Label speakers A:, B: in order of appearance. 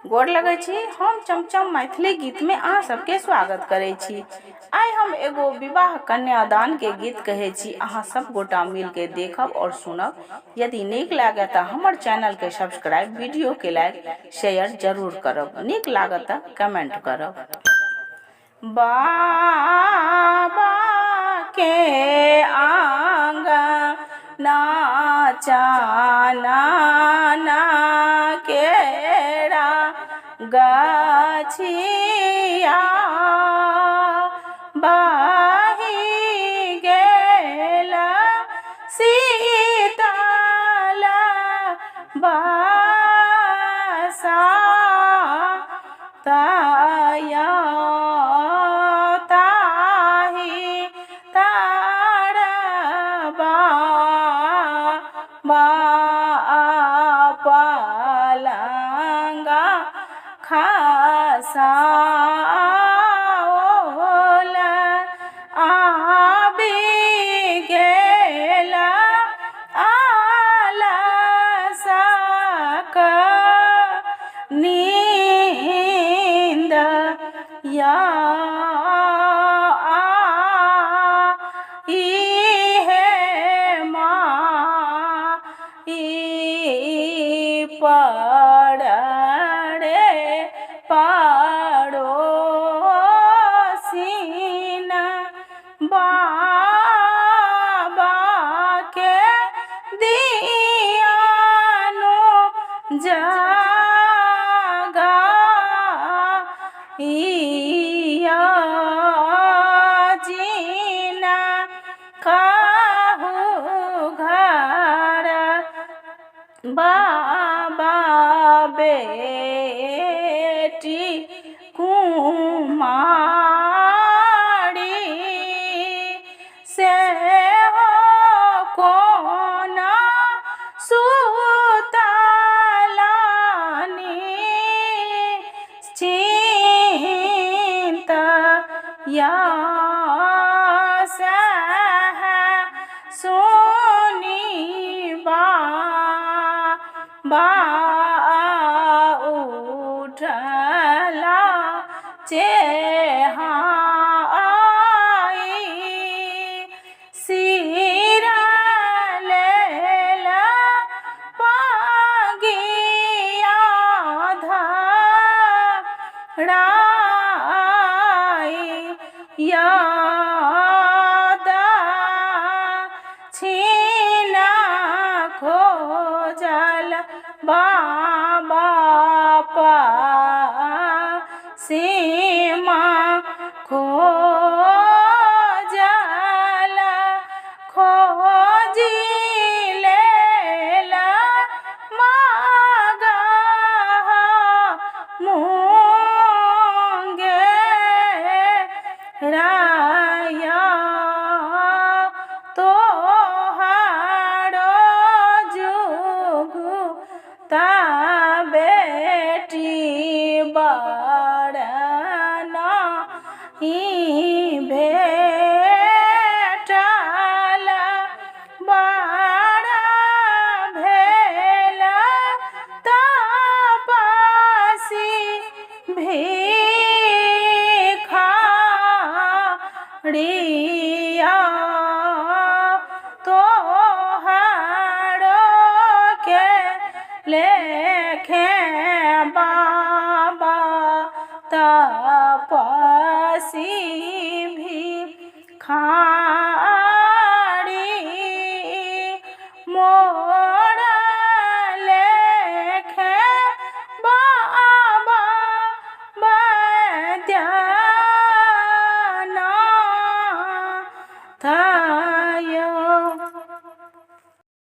A: गोर लगै छी। हम चमचम मैथिली गीत में अहाँ सबके स्वागत करै छी। आइ हम एगो विवाह कन्यादान के गीत कहै छी। अहाँ सब गोटा मिल के देखब और सुनब। यदि नीक लागे त हमर चैनल के सब्सक्राइब, वीडियो के लाइक शेयर जरूर करब। नीक लागत त कमेंट करब। बाबा के आंगना चानना केरा गछिया बहि गेल शीतल बरसातया ताहि तर पलंगा खसाओल आबि गेल आलसक नींद या इहे माई पड़े पड़ोसिन बाबा के दियानो जगाइया जीना कहू घर बाबा बेटी कुमारी से हो कोना सुतलानी चिंत या सह सुनी बा उठला चेहाई सिरा लेल पागिया धराई याद छीना खोजल बाबा सीमा खोजल खोजी लेल मागा मुंगेराया तोहारो जुगुता बेटी बरना ही भेटल बड़ा भेल तपसी भिखारिया तोहारो के लेखे बाबा तपसी भिखारी मोर लेखे बाबा वैद्यनाथ